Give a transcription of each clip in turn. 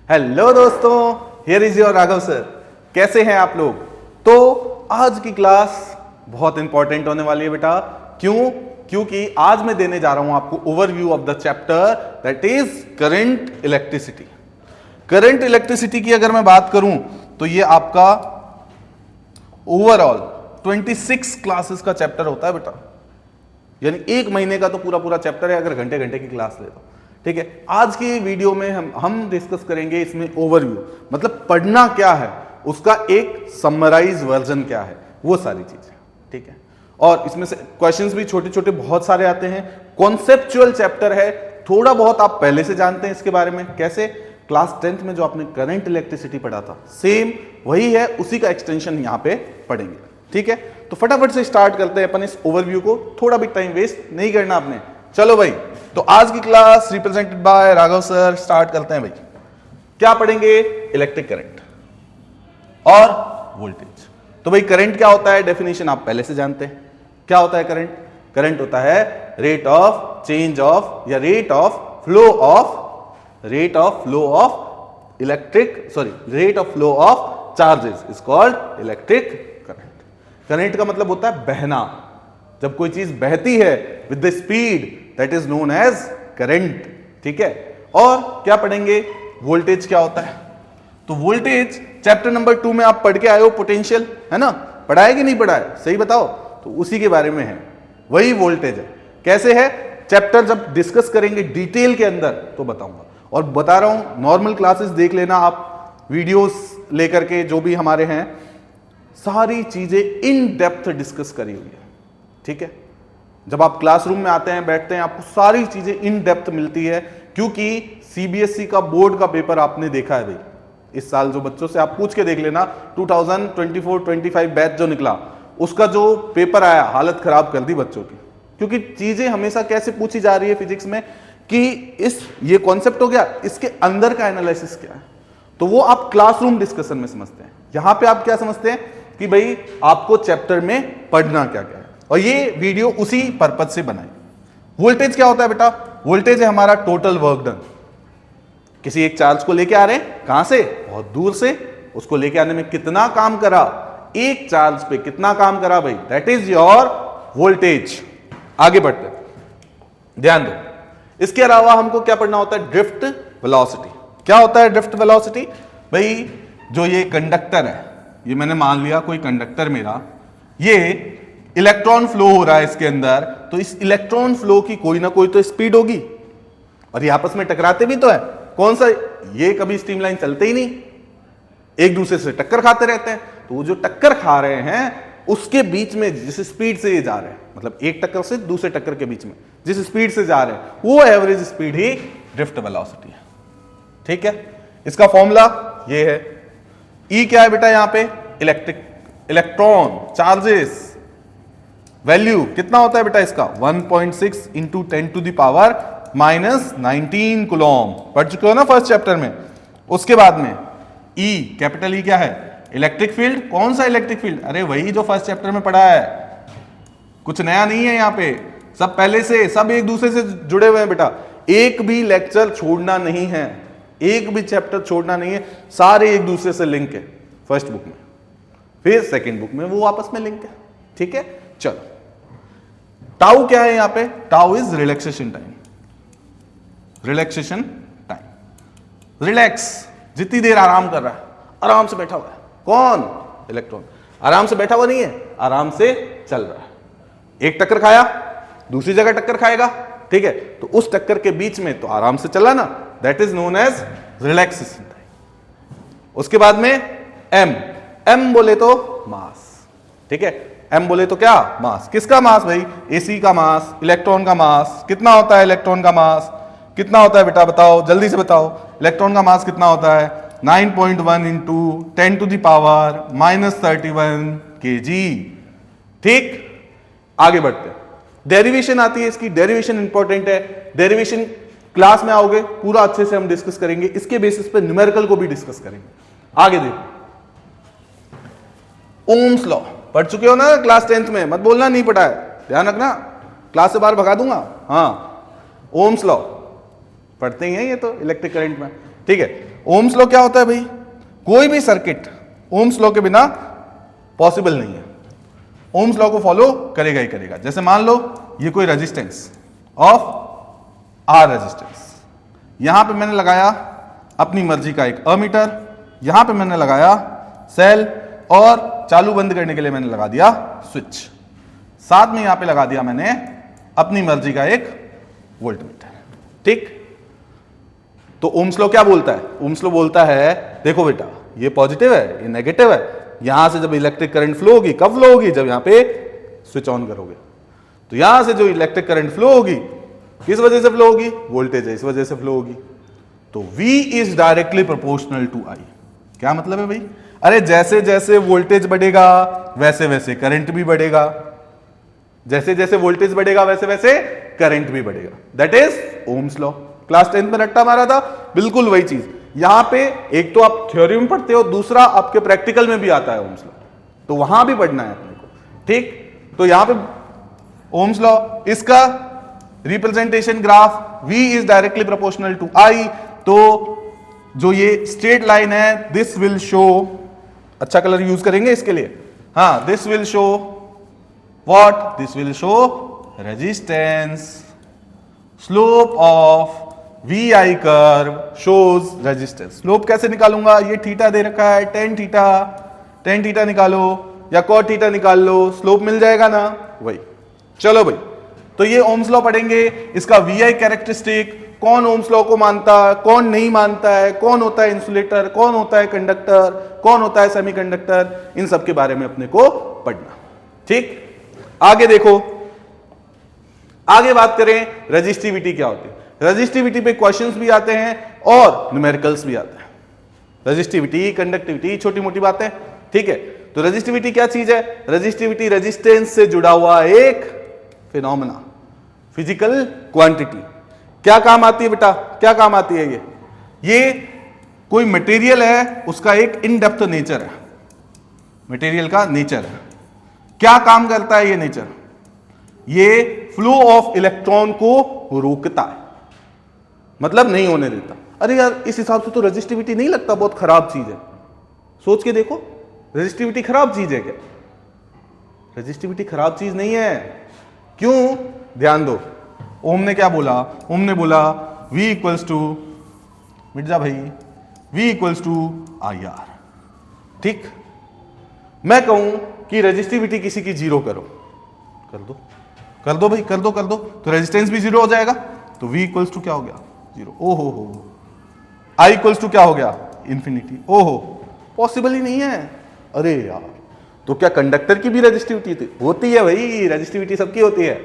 Hello दोस्तों, here is your Raghav sir. कैसे हैं आप लोग? तो आज की क्लास बहुत इंपॉर्टेंट होने वाली है बेटा। क्यों? क्योंकि आज मैं देने जा रहा हूं आपको overview of the chapter that is current electricity. Current electricity की अगर मैं बात करूं तो ये आपका ओवरऑल 26 क्लासेस का चैप्टर होता है बेटा, यानी एक महीने का तो पूरा पूरा चैप्टर है अगर घंटे घंटे की क्लास ले तो। ठीक है, आज की वीडियो में हम डिस्कस करेंगे इसमें ओवरव्यू, मतलब पढ़ना क्या है, उसका एक समराइज वर्जन क्या है, वो सारी चीजें। ठीक है, और इसमें से क्वेश्चंस भी छोटे छोटे बहुत सारे आते हैं। कॉन्सेप्चुअल चैप्टर है, थोड़ा बहुत आप पहले से जानते हैं इसके बारे में। कैसे? क्लास 10th में जो आपने करंट इलेक्ट्रिसिटी पढ़ा था सेम वही है, उसी का एक्सटेंशन यहां पे पढ़ेंगे। ठीक है, तो फटाफट से स्टार्ट करते हैं अपन इस ओवरव्यू को, थोड़ा भी टाइम वेस्ट नहीं करना आपने। चलो भाई, तो आज की class represented by Raghav sir, start करते हैं भाई। क्या पढ़ेंगे? इलेक्ट्रिक करंट और वोल्टेज। तो भाई करंट क्या होता है? डेफिनेशन आप पहले से जानते हैं। क्या होता है करंट? करंट होता है रेट ऑफ चेंज ऑफ या rate of flow of charges is called electric current. Current का मतलब होता है बहना। जब कोई चीज बहती है with the speed that is known as current. ठीक है, और क्या पढ़ेंगे? वोल्टेज क्या होता है? तो वोल्टेज चैप्टर नंबर 2 में आप पढ़ के आए हो, पोटेंशियल, है ना? पढ़ा है कि नहीं पढ़ा है? सही बताओ। तो उसी के बारे में है, वही वोल्टेज है। कैसे है? चैप्टर जब डिस्कस करेंगे डिटेल के अंदर तो बताऊंगा। और बता रहा हूं, नॉर्मल क्लासेस देख लेना आप, वीडियोस लेकर के जो भी हमारे हैं, सारी चीजें इन डेप्थ डिस्कस करी हुई है। ठीक है, जब आप क्लासरूम में आते हैं, बैठते हैं, आपको सारी चीजें इन डेप्थ मिलती है, क्योंकि सीबीएसई का बोर्ड का पेपर आपने देखा है भाई। इस साल जो बच्चों से आप पूछ के देख लेना, 2024-25 बैच जो निकला, उसका जो पेपर आया, हालत खराब कर दी बच्चों की। क्योंकि चीजें हमेशा कैसे पूछी जा रही है फिजिक्स में कि ये कॉन्सेप्ट हो गया, इसके अंदर का एनालिसिस क्या है, तो वो आप क्लासरूम डिस्कशन में समझते हैं। यहां पे आप क्या समझते हैं कि भाई आपको चैप्टर में पढ़ना क्या क्या है, और ये वीडियो उसी पर्पज से बनाई। वोल्टेज क्या होता है बेटा? वोल्टेज है हमारा टोटल वर्क डन। किसी एक चार्ज को लेके आ रहे हैं, कहां से? बहुत दूर से। उसको लेके आने में कितना काम करा, एक चार्ज पे कितना काम करा भाई, दैट इज योर वोल्टेज। आगे बढ़ते हैं, ध्यान दो। इसके अलावा हमको क्या पढ़ना होता है? Drift velocity. क्या होता है ड्रिफ्ट वेलोसिटी? भाई जो ये कंडक्टर है, ये मैंने मान लिया कोई कंडक्टर मेरा, ये इलेक्ट्रॉन फ्लो हो रहा है इसके अंदर, तो इस इलेक्ट्रॉन फ्लो की कोई ना कोई तो स्पीड होगी, और ये आपस में टकराते भी तो है। कौन सा? ये कभी स्ट्रीमलाइन चलते ही नहीं, एक दूसरे से टक्कर खाते रहते हैं। तो वो जो टक्कर खा रहे हैं उसके बीच में जिस स्पीड से ये जा रहे हैं, मतलब एक टक्कर से दूसरे टक्कर के बीच में जिस स्पीड से जा रहे हैं, वो एवरेज स्पीड ही ड्रिफ्ट वेलोसिटी है। ठीक है, इसका फॉर्मूला ये है। ई क्या है बेटा? यहां पे इलेक्ट्रॉन चार्जेस, वैल्यू कितना होता है बेटा इसका? 1.6 इंटू 10⁻⁻19 कूलम। पढ़ चुके हो ना फर्स्ट चैप्टर में। उसके बाद में ई, कैपिटल ई क्या है? Electric field. कौन सा इलेक्ट्रिक फील्ड? अरे वही जो फर्स्ट चैप्टर में पढ़ा है, कुछ नया नहीं है यहाँ पे, सब पहले से, सब एक दूसरे से जुड़े हुए हैं बेटा। एक भी लेक्चर छोड़ना नहीं है, एक भी चैप्टर छोड़ना नहीं है, सारे एक दूसरे से लिंक है। फर्स्ट बुक में, फिर सेकंड बुक में, वो आपस में लिंक है। ठीक है, चलो। टाउ क्या है यहाँ पे? Tau is relaxation time. Relaxation time, relax, जितनी देर आराम कर रहा है, आराम से बैठा हुआ है। कौन? इलेक्ट्रॉन। आराम से बैठा हुआ नहीं है, आराम से चल रहा है। एक टक्कर खाया, दूसरी जगह टक्कर खाएगा। ठीक है, तो उस टक्कर के बीच में तो आराम से चला ना, that is known age relaxation time. उसके बाद में एम। एम बोले तो मास। ठीक है, एम बोले तो क्या? मास। किसका मास भाई? एसी का मास, इलेक्ट्रॉन का मास। कितना होता है इलेक्ट्रॉन का मास? कितना होता है बेटा? बताओ, जल्दी से बताओ। इलेक्ट्रॉन का मास कितना होता है? 9.1 इंटू 10⁻⁻31 kg। ठीक, आगे बढ़ते हैं। डेरिवेशन आती है इसकी, डेरिवेशन इंपॉर्टेंट है। डेरिवेशन क्लास में आओगे, पूरा अच्छे से हम डिस्कस करेंगे, इसके बेसिस पे न्यूमेरिकल को भी डिस्कस करेंगे। आगे देखो, ओम्स लॉ पढ़ चुके हो ना क्लास 10th में? मत बोलना नहीं पढ़ा है, ध्यान रखना, क्लास से बाहर भगा दूंगा। हाँ, ओम्स लॉ पढ़ते ही हैं ये तो इलेक्ट्रिक करंट में। ठीक है। ओम्स लॉ क्या होता है भाई? कोई भी सर्किट ओम्स लॉ के बिना पॉसिबल नहीं है, ओम्स लॉ को फॉलो करेगा ही करेगा। जैसे मान लो ये कोई रेजिस्टेंस ऑफ आर रेजिस्टेंस, यहां पे मैंने लगाया अपनी मर्जी का एक अमीटर, यहां पे मैंने लगाया सेल, और चालू बंद करने के लिए मैंने लगा दिया स्विच, साथ में यहां पे लगा दिया मैंने अपनी मर्जी का एक वोल्टमीटर। ठीक, तो ओम्स लॉ क्या बोलता है? ओम्स लॉ बोलता है देखो बेटा, ये पॉजिटिव है, ये नेगेटिव है, यहां से जब इलेक्ट्रिक करंट फ्लो होगी, कब फ्लो होगी? जब यहां पे स्विच ऑन करोगे। तो यहां से जो इलेक्ट्रिक करंट फ्लो होगी किस वजह से फ्लो होगी? वोल्टेज है, इस वजह से फ्लो होगी। तो V is directly proportional to I। क्या मतलब है भाई? अरे जैसे जैसे वोल्टेज बढ़ेगा वैसे वैसे करंट भी बढ़ेगा, जैसे जैसे वोल्टेज बढ़ेगा वैसे वैसे करंट भी बढ़ेगा। That is Ohm's law. Class 10 में रट्टा मारा था, बिल्कुल वही चीज यहां पे। एक तो आप थ्योरी में पढ़ते हो, दूसरा आपके प्रैक्टिकल में भी आता है ओम्स लॉ, तो वहां भी पढ़ना है अपने को। ठीक, तो यहां पे ओम्स लॉ, इसका representation graph V is directly proportional to I। तो जो ये स्ट्रेट लाइन है, दिस विल शो, अच्छा कलर यूज करेंगे इसके लिए, हाँ, this will show what? This will show resistance. Slope of VI curve shows resistance. Slope कैसे निकालूंगा? ये थीटा दे रखा है, टेन थीटा निकालो या कॉट थीटा निकाल लो, स्लोप मिल जाएगा ना, वही। चलो भाई, तो ये ओम्स लॉ पढ़ेंगे, इसका VI कैरेक्टरिस्टिक, कौन ओम्स लॉ को मानता है, कौन नहीं मानता है, कौन होता है इंसुलेटर, कौन होता है कंडक्टर, कौन होता है सेमीकंडक्टर, इन सब के बारे में अपने को पढ़ना। ठीक, आगे देखो, आगे बात करें रेजिस्टिविटी क्या होती है। रेजिस्टिविटी पे क्वेश्चंस भी आते हैं और न्यूमेरिकल्स भी आते हैं। रेजिस्टिविटी, कंडक्टिविटी, छोटी मोटी बातें, ठीक है। तो रेजिस्टिविटी क्या चीज है? रेजिस्टिविटी रेजिस्टेंस से जुड़ा हुआ एक फिनोमेना, फिजिकल क्वांटिटी। क्या काम आती है बेटा? क्या काम आती है ये कोई मटेरियल है, उसका एक इन डेप्थ नेचर है, मटेरियल का नेचर है। क्या काम करता है ये नेचर? ये फ्लो ऑफ इलेक्ट्रॉन को रोकता है, मतलब नहीं होने देता। अरे यार, इस हिसाब से तो रेजिस्टिविटी नहीं लगता बहुत खराब चीज है। सोच के देखो, रेजिस्टिविटी खराब चीज है क्या? रेजिस्टिविटी खराब चीज नहीं है। क्यों? ध्यान दो, ओम ने क्या बोला? ओम ने बोला V इक्वल्स टू, मिट जा भाई, V इक्वल्स टू IR। ठीक, मैं कहूं कि रेजिस्टिविटी किसी की जीरो करो, कर दो भाई, कर दो, तो रेजिस्टेंस भी जीरो हो जाएगा। तो V इक्वल्स टू क्या हो गया? जीरो। ओहो हो। I इक्वल्स टू क्या हो गया? इंफिनिटी। ओहो, पॉसिबल ही नहीं है। अरे यार, तो क्या कंडक्टर की भी रेजिस्टिविटी होती है? भाई रेजिस्टिविटी सबकी होती है,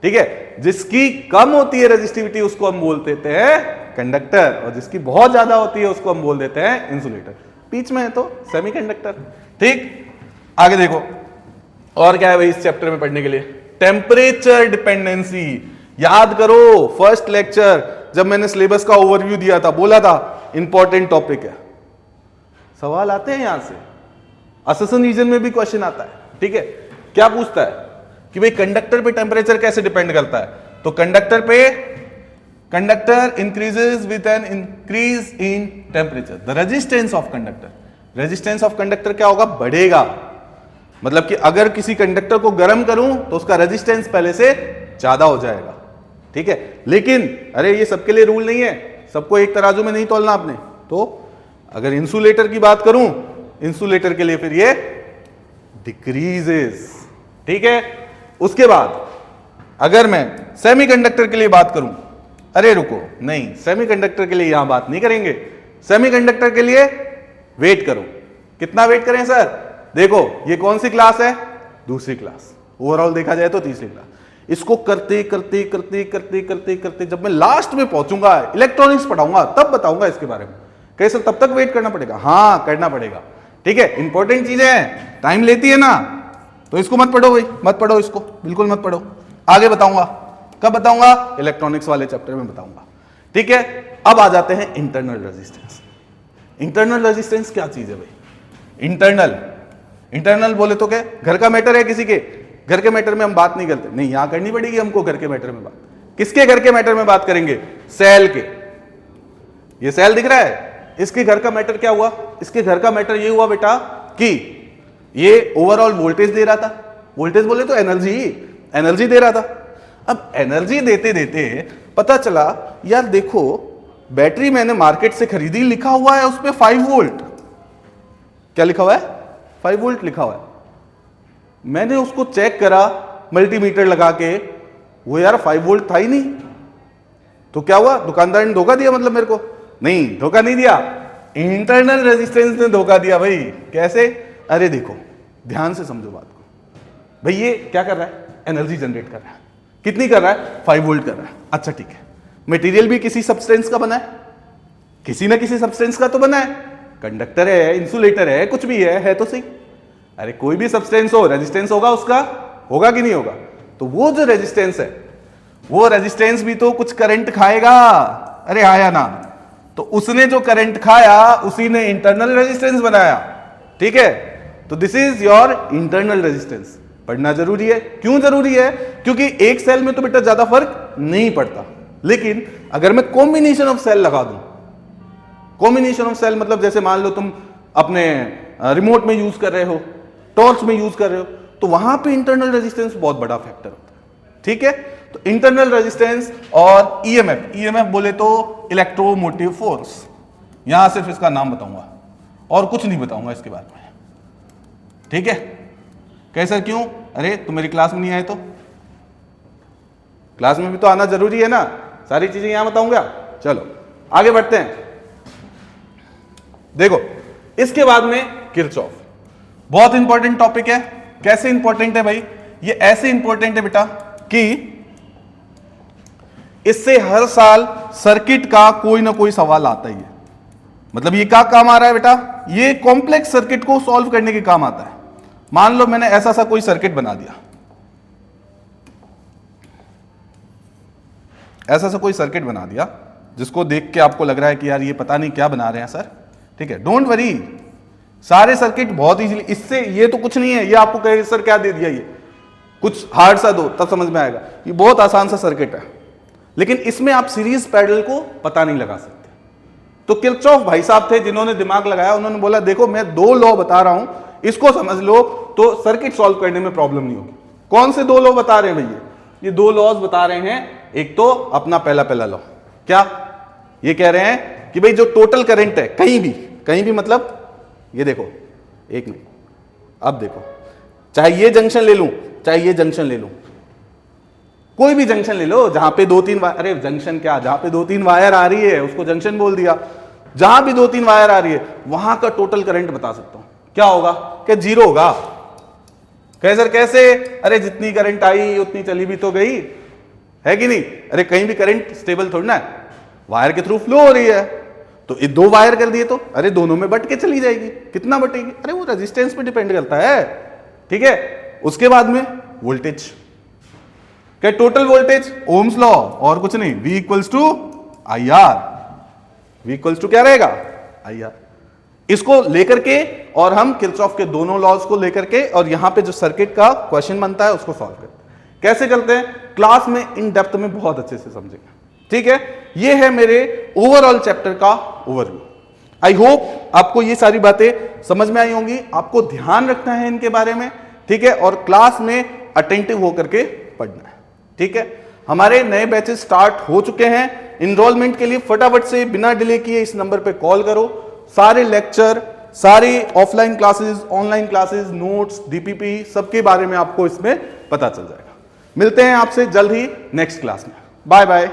ठीक है। जिसकी कम होती है रेजिस्टिविटी उसको हम बोल देते हैं कंडक्टर, और जिसकी बहुत ज्यादा होती है उसको हम बोल देते हैं इंसुलेटर। बीच में है तो सेमीकंडक्टर। ठीक, आगे देखो और क्या है भाई इस चैप्टर में पढ़ने के लिए? Temperature dependency. याद करो फर्स्ट लेक्चर जब मैंने सिलेबस का ओवरव्यू दिया था, बोला था इंपॉर्टेंट टॉपिक है, सवाल आते हैं यहां से, असेसन रीजन में भी क्वेश्चन आता है। ठीक है, क्या पूछता है कि भाई कंडक्टर पे टेम्परेचर कैसे डिपेंड करता है? तो conductor increases with an increase in temperature. The resistance of conductor, resistance of conductor क्या होगा? बढ़ेगा। मतलब कि अगर किसी कंडक्टर को गर्म करूं तो उसका रेजिस्टेंस पहले से ज्यादा हो जाएगा। ठीक है, लेकिन अरे ये सबके लिए रूल नहीं है, सबको एक तराजू में नहीं तोलना आपने। तो अगर इंसुलेटर की बात करूं, इंसुलेटर के लिए फिर ये डिक्रीजेस। ठीक है, उसके बाद अगर मैं सेमीकंडक्टर के लिए बात करूं, अरे रुको, नहीं, सेमीकंडक्टर के लिए यहां बात नहीं करेंगे। सेमीकंडक्टर के लिए वेट करो। कितना वेट करें सर? देखो ये कौन सी क्लास है? दूसरी क्लास। ओवरऑल देखा जाए तो तीसरी क्लास। इसको करते करते करते करते करते करते जब मैं लास्ट में पहुंचूंगा, इलेक्ट्रॉनिक्स पढ़ाऊंगा, तब बताऊंगा इसके बारे में। कैसे? तब तक वेट करना पड़ेगा। हाँ, करना पड़ेगा। ठीक है, इंपॉर्टेंट चीजें हैं, टाइम लेती है ना, तो इसको मत पढ़ो भाई, मत पढ़ो इसको, बिल्कुल मत पढ़ो। आगे बताऊंगा। कब बताऊंगा? इलेक्ट्रॉनिक्स वाले चैप्टर में बताऊंगा। ठीक है, अब आ जाते हैं इंटरनल रेजिस्टेंस। इंटरनल रेजिस्टेंस क्या चीज है भाई? इंटरनल बोले तो क्या? घर का मैटर है किसी के? घर के मैटर में हम बात नहीं करते। नहीं, यहां करनी पड़ेगी हमको घर के मैटर में बात। किसके घर के मैटर में बात करेंगे? सेल के। ये सेल दिख रहा है, इसके घर का मैटर क्या हुआ? इसके घर का मैटर ये हुआ बेटा कि ये ओवरऑल वोल्टेज दे रहा था, वोल्टेज बोले तो एनर्जी दे रहा था। अब एनर्जी देते देते पता चला यार देखो बैटरी मैंने मार्केट से खरीदी, लिखा हुआ है उसमें 5 वोल्ट। क्या लिखा हुआ है? 5 वोल्ट लिखा हुआ है। मैंने उसको चेक करा मल्टीमीटर लगा के, वो यार 5 वोल्ट था ही नहीं। तो क्या हुआ? दुकानदार ने धोखा दिया, मतलब मेरे को? नहीं, धोखा नहीं दिया, इंटरनल रेजिस्टेंस ने धोखा दिया भाई। कैसे? अरे देखो ध्यान से समझो बात को भाई। ये क्या कर रहा है? एनर्जी जनरेट कर रहा है। कितनी कर रहा है? 5 वोल्ट कर रहा है। अच्छा ठीक है, मटेरियल भी किसी सब्सटेंस का बना है, किसी ना किसी सब्सटेंस का तो बना है। कंडक्टर है, इंसुलेटर है, कुछ भी है तो सही। अरे कोई भी सब्सटेंस हो, रेजिस्टेंस होगा उसका, होगा कि नहीं होगा? तो वो जो रेजिस्टेंस है, वो रेजिस्टेंस भी तो कुछ करंट खाएगा। अरे आया ना? तो उसने जो करंट खाया उसी ने इंटरनल रेजिस्टेंस बनाया। ठीक है, तो this is your internal resistance. पढ़ना जरूरी है। क्यों जरूरी है? क्योंकि एक सेल में तो बेटा ज्यादा फर्क नहीं पड़ता, लेकिन अगर मैं कॉम्बिनेशन ऑफ सेल लगा दूं, कॉम्बिनेशन ऑफ सेल मतलब जैसे मान लो तुम अपने रिमोट में यूज कर रहे हो, टॉर्च में यूज कर रहे हो, तो वहां पे इंटरनल रेजिस्टेंस बहुत बड़ा फैक्टर होता है। ठीक है, तो इंटरनल रेजिस्टेंस और ईएमएफ बोले तो इलेक्ट्रोमोटिव फोर्स। यहां सिर्फ इसका नाम बताऊंगा और कुछ नहीं बताऊंगा इसके बारे में। ठीक है, कैसे? क्यों? अरे तुम मेरी क्लास में नहीं आए तो क्लास में भी तो आना जरूरी है ना। सारी चीजें यहां बताऊंगा। चलो आगे बढ़ते हैं। देखो इसके बाद में किरचॉफ, बहुत इंपॉर्टेंट टॉपिक है। कैसे इंपॉर्टेंट है भाई? ये ऐसे इंपॉर्टेंट है बेटा कि इससे हर साल सर्किट का कोई ना कोई सवाल आता ही है। मतलब ये क्या काम आ रहा है बेटा? ये कॉम्प्लेक्स सर्किट को सॉल्व करने के काम आता है। मान लो मैंने ऐसा सा कोई सर्किट बना दिया, ऐसा सा कोई सर्किट बना दिया जिसको देख के आपको लग रहा है कि यार ये पता नहीं क्या बना रहे हैं सर। ठीक है, डोंट वरी, सारे सर्किट बहुत इजीली, इससे ये तो कुछ नहीं है। ये आपको कहे सर क्या दे दिया, ये कुछ हार्ड सा दो तब समझ में आएगा। ये बहुत आसान सा सर्किट है, लेकिन इसमें आप सीरीज पैरेलल को पता नहीं लगा सकते। तो किरचॉफ भाई साहब थे जिन्होंने दिमाग लगाया। उन्होंने बोला देखो मैं 2 लॉ बता रहा हूं, इसको समझ लो तो सर्किट सॉल्व करने में प्रॉब्लम नहीं होगी। कौन से 2 लॉ बता रहे हैं भैया? ये 2 लॉज बता रहे हैं। एक तो अपना पहला लॉ, क्या ये कह रहे हैं कि भाई जो टोटल करंट है कहीं भी मतलब ये देखो, एक मिनट, अब देखो, चाहे ये जंक्शन ले लूं चाहे ये जंक्शन ले लूं, कोई भी जंक्शन ले लो जहां पे 2-3 वायर, अरे जंक्शन क्या, जहां पे 2-3 वायर आ रही है उसको जंक्शन बोल दिया। जहां भी 2-3 वायर आ रही है वहां का टोटल करंट बता सकता हूं। क्या होगा? क्या 0 होगा? कहे सर कैसे? अरे जितनी करंट आई उतनी चली भी तो गई है कि नहीं? अरे कहीं भी करंट स्टेबल थोड़ी ना है, वायर के थ्रू फ्लो हो रही है। तो ये 2 वायर कर दिए तो अरे दोनों में बट के चली जाएगी। कितना बटेगी? अरे वो रेजिस्टेंस पे डिपेंड करता है। ठीक है, उसके बाद में वोल्टेज, क्या टोटल वोल्टेज, ओम्स लॉ और कुछ नहीं, V equals to I R. V equals to क्या रहेगा? I R. इसको लेकर के और हम किरचॉफ के दोनों लॉज को लेकर के और यहां पे जो सर्किट का क्वेश्चन बनता है उसको सॉल्व करते हैं। कैसे करते हैं? क्लास में इन डेप्थ में बहुत अच्छे से समझेंगे। ठीक है, ये है मेरे ओवरऑल चैप्टर का ओवरव्यू। आई होप आपको ये सारी बातें समझ में आई होंगी। आपको ध्यान रखना है इनके बारे में। ठीक है, और क्लास में अटेंटिव होकर के पढ़ना है। ठीक है, हमारे नए बैचेस स्टार्ट हो चुके हैं। इनरोलमेंट के लिए फटाफट से बिना डिले किए इस नंबर पे कॉल करो। सारे लेक्चर, सारी offline classes, online classes, notes, DPP सबके बारे में आपको इसमें पता चल जाएगा। मिलते हैं आपसे जल्द ही नेक्स्ट क्लास में। Bye bye.